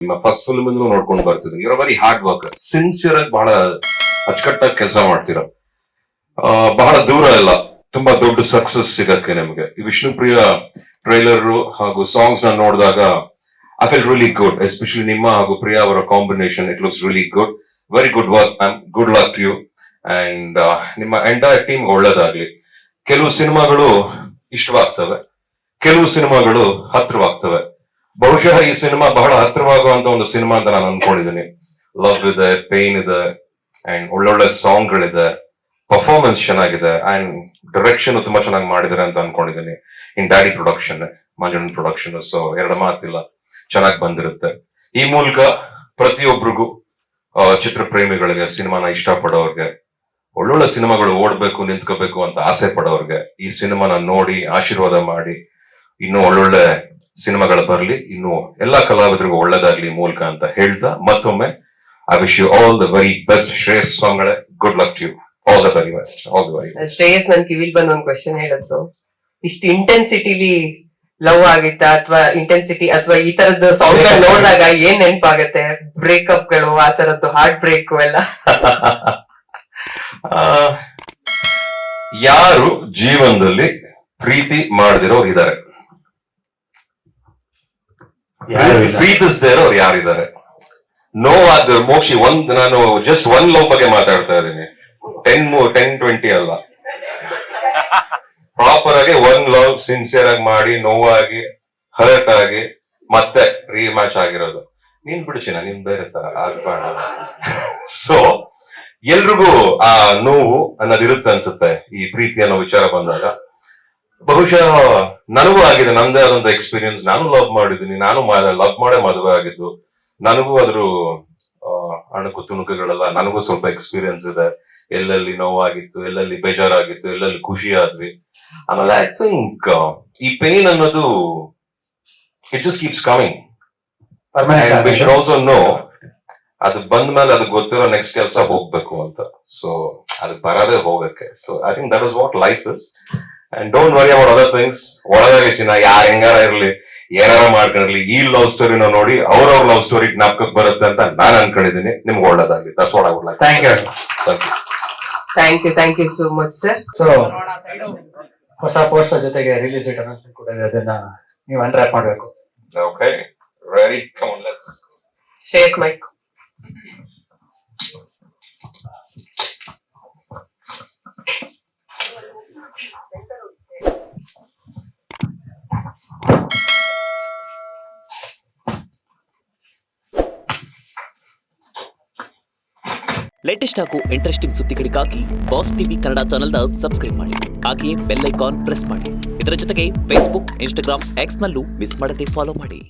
ನಿಮ್ಮ first film ಇಂದ ನೋಡ್ಕೊಂಡು ಬರ್ತಿದ್ದೀನಿ. Your very hard worker, sincere ಆಗಿ ಬಹಳ ಅಚ್ಚುಕಟ್ಟಾಗಿ ಕೆಲಸ ಮಾಡ್ತೀರಾ. ಬಹಳ ದೂರ ಇಲ್ಲ, ತುಂಬಾ ದೊಡ್ಡ ಸಕ್ಸಸ್ ಸಿಗಕ್ಕೆ ನಿಮಗೆ. ಈ ವಿಷ್ಣುಪ್ರಿಯ ಟ್ರೈಲರ್ ಹಾಗೂ ಸಾಂಗ್ಸ್ ನ ನೋಡಿದಾಗ I feel really good, especially ನಿಮ್ಮ ಹಾಗೂ ಪ್ರಿಯಾ ಅವರ combination. It looks really good, very good work ma'am, good luck to you and ನಿಮ್ಮ ಎಂಟೈರ್ ಟೀಮ್ ಒಳ್ಳೇದಾಗ್ಲಿ. ಕೆಲವು ಸಿನಿಮಾಗಳು ಇಷ್ಟವಾಗ್ತವೆ, ಕೆಲವು ಸಿನಿಮಾಗಳು ಹತ್ರವಾಗ್ತವೆ. ಬಹುಶಃ ಈ ಸಿನಿಮಾ ಬಹಳ ಹತ್ರವಾಗುವಂತ ಒಂದು ಸಿನಿಮಾ ಅಂತ ನಾನು ಅನ್ಕೊಂಡಿದ್ದೀನಿ. ಲವ್ ಇದೆ, ಪೇನ್ ಇದೆ, ಅಂಡ್ ಒಳ್ಳೊಳ್ಳೆ ಸಾಂಗ್ ಗಳಿದೆ, ಪರ್ಫಾರ್ಮೆನ್ಸ್ ಚೆನ್ನಾಗಿದೆ, ಅಂಡ್ ಡೈರೆಕ್ಷನ್ ತುಂಬಾ ಚೆನ್ನಾಗಿ ಮಾಡಿದ್ದಾರೆ ಅಂತ ಅನ್ಕೊಂಡಿದ್ದೀನಿ. ಇನ್ ಡ್ಯಾಡಿ ಪ್ರೊಡಕ್ಷನ್, ಮಂಜುನ್ ಪ್ರೊಡಕ್ಷನ್, ಸೊ ಎರಡು ಮಾತಿಲ್ಲ, ಚೆನ್ನಾಗಿ ಬಂದಿರುತ್ತೆ. ಈ ಮೂಲಕ ಪ್ರತಿಯೊಬ್ಬರಿಗೂ ಚಿತ್ರ ಪ್ರೇಮಿಗಳಿಗೆ, ಸಿನಿಮಾನ ಇಷ್ಟಪಡೋರ್ಗೆ, ಒಳ್ಳೊಳ್ಳೆ ಸಿನಿಮಾಗಳು ಓಡ್ಬೇಕು, ನಿಂತ್ಕೋಬೇಕು ಅಂತ ಆಸೆ ಪಡೋರ್ಗೆ ಈ ಸಿನಿಮಾನ ನೋಡಿ ಆಶೀರ್ವಾದ ಮಾಡಿ, ಇನ್ನೂ ಒಳ್ಳೊಳ್ಳೆ ಸಿನಿಮಾಗಳು ಬರಲಿ, ಇನ್ನು ಎಲ್ಲಾ ಕಲಾವಿದರಿಗೂ ಒಳ್ಳೇದಾಗ್ಲಿ ಮೂಲಕ ಅಂತ ಹೇಳ್ತಾ ಮತ್ತೊಮ್ಮೆ I wish you all the very best. Shreyas ಸ್ವಾಮಿಗಳೇ, good luck to you, all the very best, all the very best. Shreyas ನನ್ ಕಿವಿಲ್ ಬಂದ್ ಒಂದ್ ಕ್ವಶನ್ ಹೇಳಿದ್ರು, ಇಷ್ಟು ಇಂಟೆನ್ಸಿಟಿಲಿ ಲವ್ ಆಗಿತ್ತ ಅಥವಾ ಇಂಟೆನ್ಸಿಟಿ ಅಥವಾ ಈ ತರದ್ದು ಸಾಂಗ್ ನೋಡಿದಾಗ ಏನ್ ನೆನಪಾಗತ್ತೆ? ಬ್ರೇಕಪ್ ಗಳು, ಆ ತರದ್ದು ಹಾರ್ಟ್ ಬ್ರೇಕ್ ಎಲ್ಲ? ಯಾರು ಜೀವನದಲ್ಲಿ ಪ್ರೀತಿ ಮಾಡದಿರೋರು ಇದ್ದಾರೆ? ಪ್ರೀತಿಸದೇ ಇರೋರು ಯಾರಿದ್ದಾರೆ? ನೋವಾದ ಮೋಕ್ಷಿ ನಾನು ಜಸ್ಟ್ ಒನ್ ಲವ್ ಬಗ್ಗೆ ಮಾತಾಡ್ತಾ ಇದ್ದೀನಿ, 10-20 ಅಲ್ಲ. ಪ್ರಾಪರ್ ಆಗಿ ಒನ್ ಲವ್ ಸಿನ್ಸಿಯರ್ ಆಗಿ ಮಾಡಿ, ನೋವಾಗಿ, ಹರ್ಟ್ ಆಗಿ ಮತ್ತೆ ರೀಮ್ಯಾಚ್ ಆಗಿರೋದು. ನೀನ್ ಬಿಡಿಸಿನ, ನೀನ್ ಬೇರೆ ತರ ಆಗ್ಬೇಡ. ಸೊ ಎಲ್ರಿಗೂ ಆ ನೋವು ಅನ್ನೋದಿರುತ್ತೆ ಅನ್ಸುತ್ತೆ ಈ ಪ್ರೀತಿ ಅನ್ನೋ ವಿಚಾರ ಬಂದಾಗ. ಬಹುಶಃ ನನಗೂ ಆಗಿದೆ, ನಂದೇ ಆದಂತ ಎಕ್ಸ್ಪೀರಿಯನ್ಸ್. ನಾನು ಲವ್ ಮಾಡಿದ್ದೀನಿ, ನಾನು ಲವ್ ಮಾಡೇ ಮದುವೆ ಆಗಿದ್ದು. ನನಗೂ ಅದ್ರ ಅಣುಕು ತುಣುಕುಗಳೆಲ್ಲ ನನಗೂ ಸ್ವಲ್ಪ ಎಕ್ಸ್ಪೀರಿಯನ್ಸ್ ಇದೆ. ಎಲ್ಲೆಲ್ಲಿ ನೋವಾಗಿತ್ತು, ಎಲ್ಲೆಲ್ಲಿ ಬೇಜಾರಾಗಿತ್ತು, ಎಲ್ಲೆಲ್ಲಿ ಖುಷಿ ಆದ್ವಿ. ಆಮೇಲೆ ಐ ಥಿಂಕ್ ಈ ಪೇನ್ ಅನ್ನೋದು it just keeps coming. We should also know ಅದು ಬಂದ ಮೇಲೆ ಅದಕ್ಕೆ ಗೊತ್ತಿರೋ ನೆಕ್ಸ್ಟ್ ಕೆಲಸ ಹೋಗ್ಬೇಕು ಅಂತ. ಸೊ ಅದಕ್ಕೆ ಬರದೇ ಹೋಗಕ್ಕೆ. So I think that is what life is. And don't worry about other things. ಒಳಗಾಗಿ ಚಿನ್ನ ಯಾರು ಹೆಂಗಾರ ಇರ್ಲಿ, ಏನಾರ ಮಾಡ್ಕೊಂಡಿರ್ಲಿ, ಈ ಲವ್ ಸ್ಟೋರಿನ ನೋಡಿ ಅವ್ರವ್ರ ಲವ್ ಸ್ಟೋರಿ ಜ್ಞಾಪಕಕ್ಕೆ ಬರುತ್ತೆ ಅಂತ ನಾನು ಅನ್ಕೊಂಡಿದ್ದೀನಿ. ನಿಮ್ಗೆ ಒಳ್ಳೇದಾಗ್ಲಿ. That's what I would like. Thank you so much sir. So ಹೊಸ ಪೋಸ್ಟರ್ ಜೊತೆಗೆ ರಿಲೀಸ್ ಡೇಟ್ ಅನೌನ್ಸ್ಮೆಂಟ್ ಕೂಡ ಇದೆ, ಅದನ್ನ ನೀವು ಅನ್ರ್ಯಾಪ್ ಮಾಡಬೇಕು. Okay, ready, come on, let's. Shreyas mic. Latest ಹಾಗೂ ಇಂಟ್ರೆಸ್ಟಿಂಗ್ ಸುದ್ದಿಗಳಿಗಾಗಿ ಬಾಸ್ ಟಿವಿ ಕನ್ನಡ ಚಾನೆಲ್ನ ಸಬ್ಸ್ಕ್ರೈಬ್ ಮಾಡಿ. ಹಾಗೆಯೇ ಬೆಲ್ ಐಕಾನ್ ಪ್ರೆಸ್ ಮಾಡಿ. ಇದರ ಜೊತೆಗೆ ಫೇಸ್ಬುಕ್, ಇನ್ಸ್ಟಾಗ್ರಾಮ್, ಎಕ್ಸ್ ನಲ್ಲೂ ಮಿಸ್ ಮಾಡದೆ ಫಾಲೋ ಮಾಡಿ.